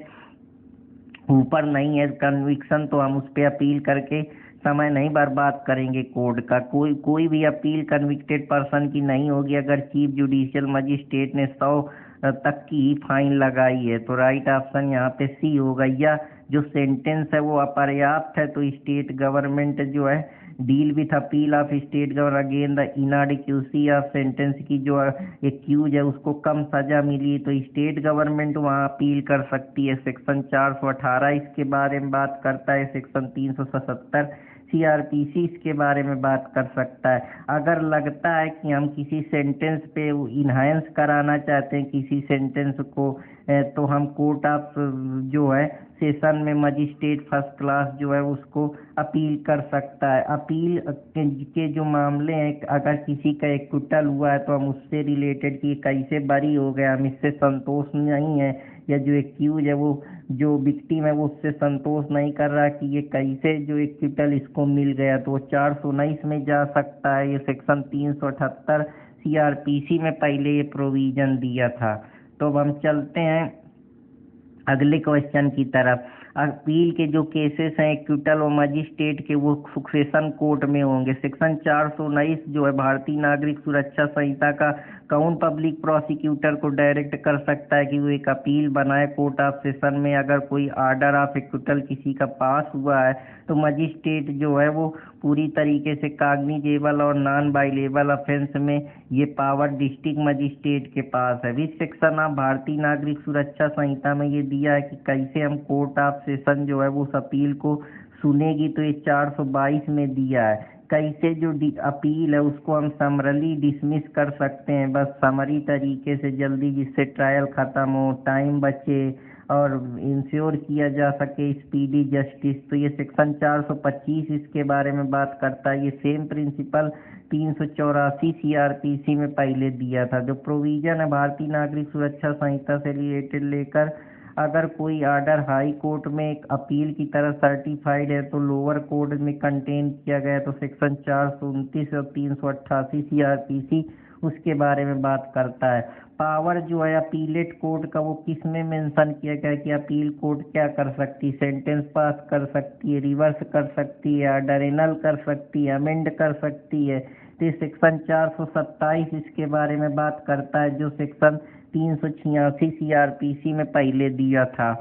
ऊपर नहीं है कन्विक्शन, तो हम उस पर अपील करके समय नहीं बर्बाद करेंगे कोर्ट का। कोई भी अपील कन्विक्टेड पर्सन की नहीं होगी अगर चीफ जुडिशियल मजिस्ट्रेट ने 100 तक की ही फाइन लगाई है। तो राइट ऑप्शन यहाँ पे सी होगा। या जो सेंटेंस है वो अपर्याप्त है तो स्टेट गवर्नमेंट जो है deal with appeal of state government again the inadequacy of sentence की जो एक्यूज है उसको कम सजा मिली तो स्टेट गवर्नमेंट वहाँ अपील कर सकती है। सेक्शन 418 इसके बारे में बात करता है। सेक्शन 377 सीआरपीसी इसके बारे में बात कर सकता है। अगर लगता है कि हम किसी सेंटेंस पे इन्हांस कराना चाहते हैं किसी सेंटेंस को, तो हम कोर्ट ऑफ जो है सेशन में मजिस्ट्रेट फर्स्ट क्लास जो है उसको अपील कर सकता है। अपील के जो मामले हैं अगर किसी का एक्विटल हुआ है तो हम उससे रिलेटेड कि कैसे बरी हो गया, हम इससे संतोष नहीं है, या जो एक्यूज है वो जो विक्टिम है वो उससे संतोष नहीं कर रहा कि ये कैसे जो एक्विटल इसको मिल गया, तो वो 419 में जा सकता है। ये सेक्शन 378 सीआरपीसी में पहले ये प्रोविजन दिया था। तो अब हम चलते हैं अगले क्वेश्चन की तरफ। अपील के जो केसेस हैं एक्विटल और मजिस्ट्रेट के वो सेशन कोर्ट में होंगे। सेक्शन 419 जो है भारतीय नागरिक सुरक्षा संहिता का कौन पब्लिक प्रोसिक्यूटर को डायरेक्ट कर सकता है कि वो एक अपील बनाए कोर्ट ऑफ सेशन में? अगर कोई ऑर्डर ऑफ एक्विटल किसी का पास हुआ है तो मजिस्ट्रेट जो है वो पूरी तरीके से कॉग्निजेबल और नॉन बाइलेबल ऑफेंस में ये पावर डिस्ट्रिक्ट मजिस्ट्रेट के पास है। Which section of Bharatiya Nagarik Suraksha संहिता में ये दिया है कि कैसे हम कोर्ट ऑफ सेशन जो है वो उस अपील को सुनेगी, तो ये 422 में दिया है। कैसे जो अपील है उसको हम समरली डिसमिस कर सकते हैं, बस समरी तरीके से जल्दी, जिससे ट्रायल ख़त्म हो, टाइम बचे और इंश्योर किया जा सके स्पीडी जस्टिस। तो ये सेक्शन 425 इसके बारे में बात करता है। ये सेम प्रिंसिपल 384 CRPC में पहले दिया था। जो प्रोविज़न है भारतीय नागरिक सुरक्षा संहिता से रिलेटेड लेकर, अगर कोई ऑर्डर हाई कोर्ट में एक अपील की तरह सर्टिफाइड है तो लोअर कोर्ट में कंटेन किया गया, तो सेक्शन 429 और 388 CRPC उसके बारे में बात करता है। पावर जो है अपीलेट कोर्ट का वो किस में मेंशन किया गया कि अपील कोर्ट क्या कर सकती है? सेंटेंस पास कर सकती है, रिवर्स कर सकती है, ऑर्डर एनल कर सकती है, अमेंड कर सकती है। तो सेक्शन 427 इसके बारे में बात करता है, जो सेक्शन 386 CRPC में पहले दिया था।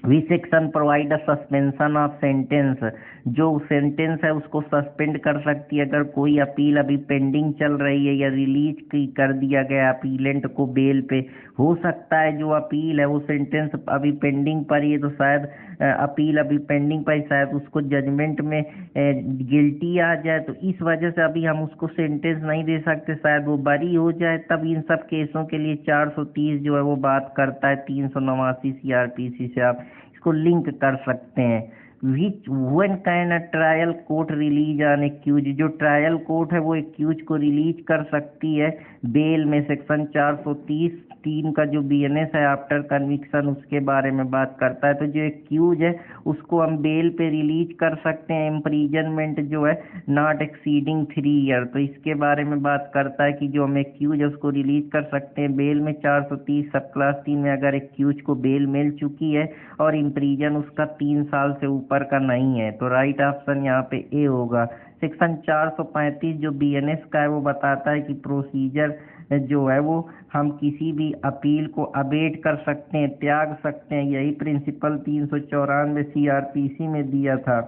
We section provide suspension of sentence, जो सेंटेंस है उसको सस्पेंड कर सकती है अगर कोई अपील अभी पेंडिंग चल रही है या रिलीज कर दिया गया अपीलेंट को बेल पे। हो सकता है जो अपील है वो सेंटेंस अभी पेंडिंग पर ही है, तो शायद अपील अभी पेंडिंग पर शायद उसको जजमेंट में गिल्टी आ जाए, तो इस वजह से अभी हम उसको सेंटेंस नहीं दे सकते, शायद वो बरी हो जाए। तब इन सब केसों के लिए 430 जो है वो बात करता है 389 CRPC से आप इसको लिंक कर सकते हैं। Which when can a trial court release on accuse, जो ट्रायल कोर्ट है वो एक्यूज को रिलीज कर सकती है बेल में। सेक्शन 430(3) का जो BNS है आफ्टर कन्विक्शन उसके बारे में बात करता है। तो जो एक्यूज है उसको हम बेल पे रिलीज कर सकते हैं, इम्प्रीजनमेंट जो है नॉट एक्सीडिंग 3 ईयर। तो इसके बारे में बात करता है कि जो हम एक्यूज है उसको रिलीज कर सकते हैं बेल में। 430 सब क्लास 3 में अगर एक्यूज को बेल मिल चुकी है और इम्प्रीजन उसका 3 साल से ऊपर का नहीं है, तो राइट ऑप्शन यहाँ पे ए होगा। सेक्शन 435 जो BNS का है वो बताता है कि प्रोसीजर जो है वो हम किसी भी अपील को अबेट कर सकते हैं, त्याग सकते हैं। यही प्रिंसिपल 394 CRPC में दिया था।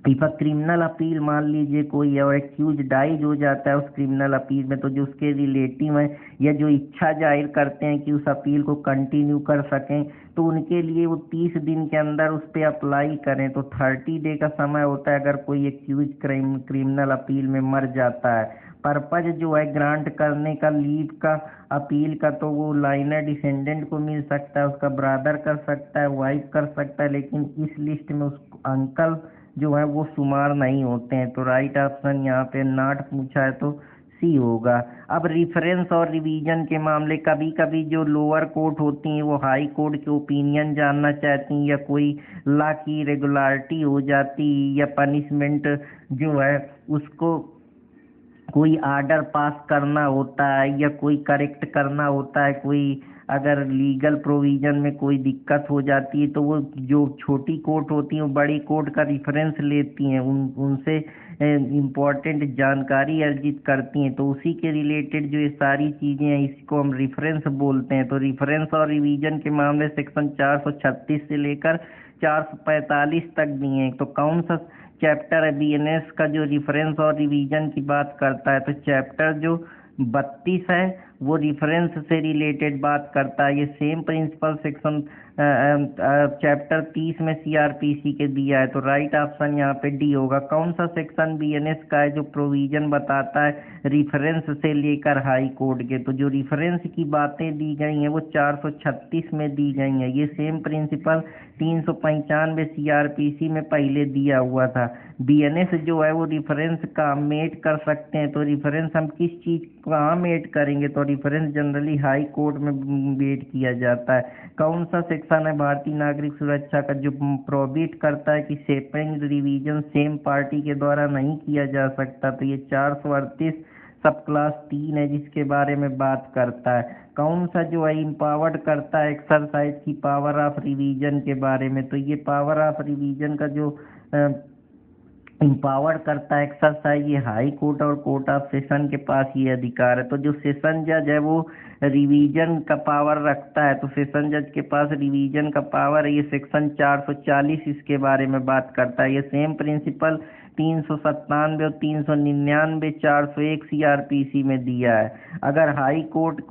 इफ अ क्रिमिनल अपील, मान लीजिए कोई और एक्यूज डाइज हो जाता है उस क्रिमिनल अपील में, तो जो उसके रिलेटिव हैं या जो इच्छा जाहिर करते हैं कि उस अपील को कंटिन्यू कर सकें, तो उनके लिए वो 30 दिन के अंदर उस पर अप्लाई करें। तो 30 डे का समय होता है अगर कोई एक्यूज क्रिमिनल अपील में मर जाता है। पर्पज जो है ग्रांट करने का लीव का अपील का, तो वो लाइनर डिसेंडेंट को मिल सकता है, उसका ब्रदर कर सकता है, वाइफ कर सकता है, लेकिन इस लिस्ट में उस अंकल जो है वो शुमार नहीं होते हैं। तो राइट ऑप्शन यहाँ पे नॉट पूछा है तो सी होगा। अब रिफरेंस और रिवीजन के मामले, कभी कभी जो लोअर कोर्ट होती हैं वो हाई कोर्ट के ओपिनियन जानना चाहती हैं, या कोई लॉ की इरेगुलरिटी हो जाती या पनिशमेंट जो है उसको कोई आर्डर पास करना होता है या कोई करेक्ट करना होता है, कोई अगर लीगल प्रोविजन में कोई दिक्कत हो जाती है, तो वो जो छोटी कोर्ट होती हैं वो बड़ी कोर्ट का रिफरेंस लेती हैं, उनसे इम्पोर्टेंट जानकारी अर्जित करती हैं। तो उसी के रिलेटेड जो ये सारी चीज़ें हैं इसको हम रिफरेंस बोलते हैं। तो रिफरेंस और रिवीजन के मामले सेक्शन 436 से लेकर 445 तक दिए हैं। तो कौन सा चैप्टर है BNS का जो रिफरेंस और रिवीजन की बात करता है? तो चैप्टर जो 32 है वो रिफरेंस से रिलेटेड बात करता है। ये सेम प्रिंसिपल सेक्शन चैप्टर 30 में CRPC के दिया है, तो राइट ऑप्शन यहाँ पे डी होगा। कौन सा सेक्शन BNS का है जो प्रोविजन बताता है रिफरेंस से लेकर हाई कोर्ट के? तो जो रिफरेंस की बातें दी गई हैं वो 436 में दी गई हैं। ये सेम प्रिंसिपल 395 CRPC में पहले दिया हुआ था। BNS जो है वो रिफरेंस का मेट कर सकते हैं। तो रिफरेंस हम किस चीज़ कहाँ मेट करेंगे? तो रिफरेंस जनरली हाई कोर्ट में मेट किया जाता है। कौन सा सेक्शन है भारतीय नागरिक सुरक्षा का जो प्रोहिबिट करता है कि सेपरेट रिवीजन सेम पार्टी के द्वारा नहीं किया जा सकता? तो ये 438 सब क्लास 3 है जिसके बारे में बात करता है। कौन सा जो है इम्पावर्ड करता है एक्सरसाइज की पावर ऑफ रिवीजन के बारे में? तो ये पावर ऑफ रिवीजन का जो इम्पावर करता है एक्सरसाइज ये हाई कोर्ट और कोर्ट ऑफ सेशन के पास ये अधिकार है। तो जो सेशन जज है वो रिवीजन का पावर रखता है, तो सेशन जज के पास रिवीजन का पावर है। ये सेक्शन 440 इसके बारे में बात करता है। ये सेम प्रिंसिपल 397 और 399 401 सीआरपीसी में दिया है। अगर हाई कोर्ट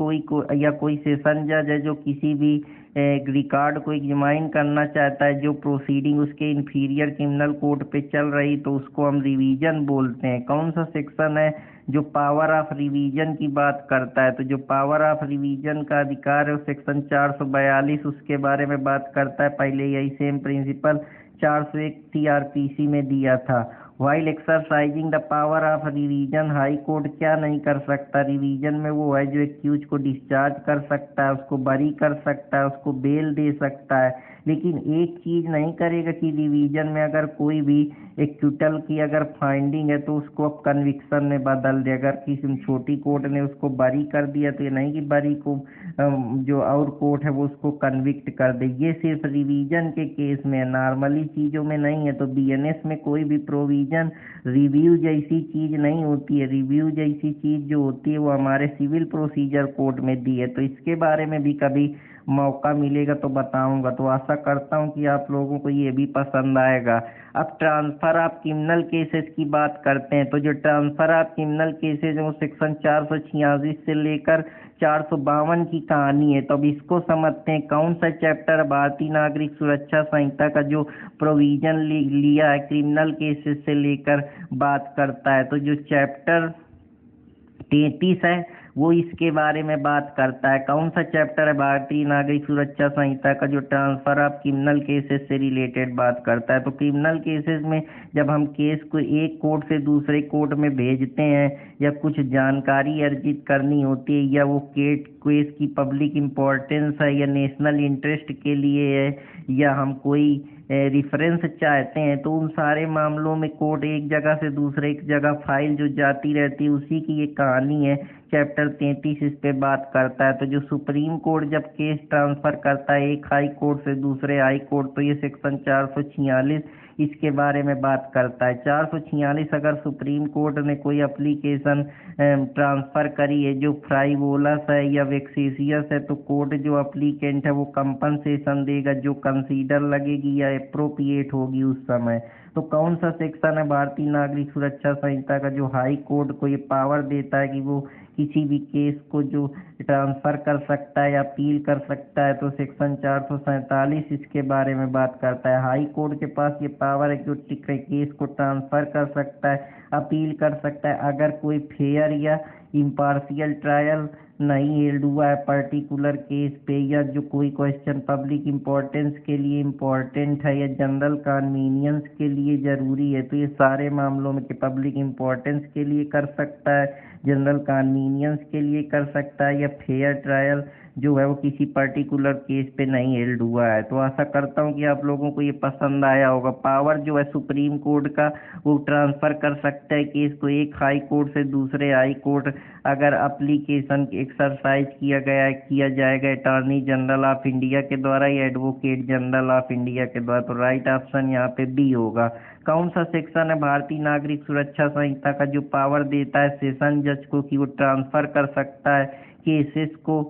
या कोई सेशन जज है जो किसी भी रिकॉर्ड को एग्जामाइन करना चाहता है, जो प्रोसीडिंग उसके इंफीरियर क्रिमिनल कोर्ट पे चल रही, तो उसको हम रिवीजन बोलते हैं। कौन सा सेक्शन है जो पावर ऑफ रिवीजन की बात करता है? तो जो पावर ऑफ रिवीजन का अधिकार है वो सेक्शन 442 उसके बारे में बात करता है। पहले यही सेम प्रिंसिपल 401 सीआरपीसी में दिया था। While exercising the power of revision, high court क्या नहीं कर सकता रिवीजन में? वो है जो एक्यूज को डिस्चार्ज कर सकता है, उसको बरी कर सकता है, उसको बेल दे सकता है। लेकिन एक चीज नहीं करेगा कि रिवीजन में अगर कोई भी एक्यूटल की अगर फाइंडिंग है तो उसको अब कन्विक्शन में बदल दे। अगर किसी छोटी कोर्ट ने उसको बरी कर दिया तो ये नहीं कि बरी को जो और कोर्ट है वो उसको कन्विक्ट कर दे। ये सिर्फ रिवीजन के केस में है, नॉर्मली चीजों में नहीं है। तो बीएनएस में कोई भी प्रोविजन रिव्यू जैसी चीज नहीं होती है। रिव्यू जैसी चीज जो होती है वो हमारे सिविल प्रोसीजर कोड में दी है। तो इसके बारे में भी कभी मौका मिलेगा तो बताऊंगा। तो आशा करता हूं कि आप लोगों को ये भी पसंद आएगा। अब ट्रांसफर ऑफ क्रिमिनल केसेस की बात करते हैं। तो जो ट्रांसफर ऑफ क्रिमिनल केसेस है वो सेक्शन 446 से लेकर 452 की कहानी है। तो अब इसको समझते हैं। कौन सा चैप्टर भारतीय नागरिक सुरक्षा संहिता का जो प्रोविजन लिया है क्रिमिनल केसेस से लेकर बात करता है? तो जो चैप्टर 33 है वो इसके बारे में बात करता है। कौन सा चैप्टर है? भारतीय नागरिक सुरक्षा संहिता का जो ट्रांसफर ऑफ क्रिमिनल केसेस से रिलेटेड बात करता है। तो क्रिमिनल केसेस में जब हम केस को एक कोर्ट से दूसरे कोर्ट में भेजते हैं या कुछ जानकारी अर्जित करनी होती है, या वो केस की पब्लिक इम्पोर्टेंस है या नेशनल इंटरेस्ट के लिए है, या हम कोई रिफरेंस चाहते हैं, तो उन सारे मामलों में कोर्ट एक जगह से दूसरे एक जगह फाइल जो जाती रहती है उसी की ये कहानी है। चैप्टर 33 इस पे बात करता है। तो जो सुप्रीम कोर्ट जब केस ट्रांसफर करता है एक हाई कोर्ट से दूसरे हाई कोर्ट, तो ये सेक्शन 446 इसके बारे में बात करता है। 446 अगर सुप्रीम कोर्ट ने कोई एप्लीकेशन ट्रांसफर करी है जो फ्राइवोलस है या वेक्सिसियस है, तो कोर्ट जो एप्लीकेंट है वो कंपनसेशन देगा जो कंसीडर लगेगी या अप्रोप्रिएट होगी उस समय। तो कौन सा सेक्शन है भारतीय नागरिक सुरक्षा संहिता का जो हाई कोर्ट को ये पावर देता है कि वो किसी भी केस को जो ट्रांसफर कर सकता है या अपील कर सकता है? तो सेक्शन 447 इसके बारे में बात करता है। हाई कोर्ट के पास ये पावर है कि वो केस को ट्रांसफर कर सकता है, अपील कर सकता है, अगर कोई फेयर या इम्पार्शियल ट्रायल नहीं हेल्ड हुआ है पर्टिकुलर केस पे, या जो कोई क्वेश्चन पब्लिक इम्पोर्टेंस के लिए इम्पोर्टेंट है या जनरल कन्वीनियंस के लिए ज़रूरी है। तो ये सारे मामलों में कि पब्लिक इम्पोर्टेंस के लिए कर सकता है, जनरल कन्वीनियंस के लिए कर सकता है, या फेयर ट्रायल जो है वो किसी पर्टिकुलर केस पे नहीं हेल्ड हुआ है। तो आशा करता हूँ कि आप लोगों को ये पसंद आया होगा। पावर जो है सुप्रीम कोर्ट का वो ट्रांसफ़र कर सकता है केस को एक हाई कोर्ट से दूसरे हाई कोर्ट, अगर एप्लीकेशन एक्सरसाइज किया जाएगा अटॉर्नी जनरल ऑफ इंडिया के द्वारा या एडवोकेट जनरल ऑफ इंडिया के द्वारा। तो राइट ऑप्शन यहाँ पे बी होगा। कौन सा सेक्शन है भारतीय नागरिक सुरक्षा संहिता का जो पावर देता है सेशन जज को कि वो ट्रांसफर कर सकता है केसेस को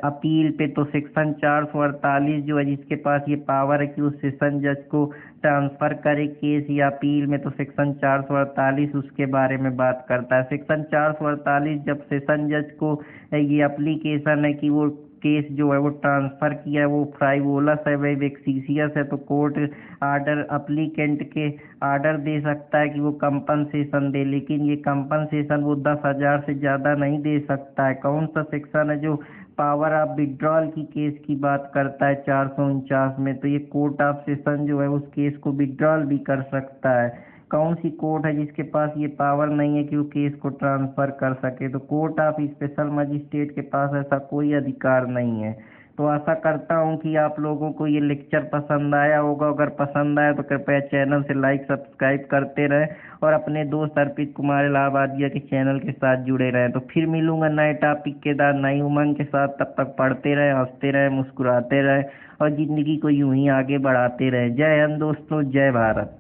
अपील पे? तो सेक्शन 448 जो है जिसके पास ये पावर है कि वो सेशन जज को ट्रांसफर करे केस या अपील में, तो सेक्शन 448 उसके बारे में बात करता है। सेक्शन 448 जब सेशन जज को ये एप्लीकेशन है कि वो केस जो है वो ट्रांसफर किया है वो फ्राइवोलस है वह वेक्सिसियस है, तो कोर्ट आर्डर एप्लीकेंट के आर्डर दे सकता है कि वो कंपनसेशन दे, लेकिन ये कंपनसेशन वो 10,000 से ज़्यादा नहीं दे सकता है। कौन सा सेक्शन है जो पावर ऑफ विड्रॉल की केस की बात करता है 449 में? तो ये कोर्ट ऑफ सेशन जो है उस केस को विड्रॉल भी कर सकता है। कौन सी कोर्ट है जिसके पास ये पावर नहीं है कि वो केस को ट्रांसफर कर सके? तो कोर्ट ऑफ स्पेशल मजिस्ट्रेट के पास ऐसा कोई अधिकार नहीं है। तो आशा करता हूँ कि आप लोगों को ये लेक्चर पसंद आया होगा। अगर पसंद आया तो कृपया चैनल से लाइक सब्सक्राइब करते रहें और अपने दोस्त अर्पित कुमार इलाहाबादिया के चैनल के साथ जुड़े रहें। तो फिर मिलूंगा नए टॉपिक के साथ नई उमंग के साथ। तब तक पढ़ते रहें, हंसते रहें, मुस्कुराते रहें और ज़िंदगी को यूं ही आगे बढ़ाते रहें। जय हिंद दोस्तों, जय भारत।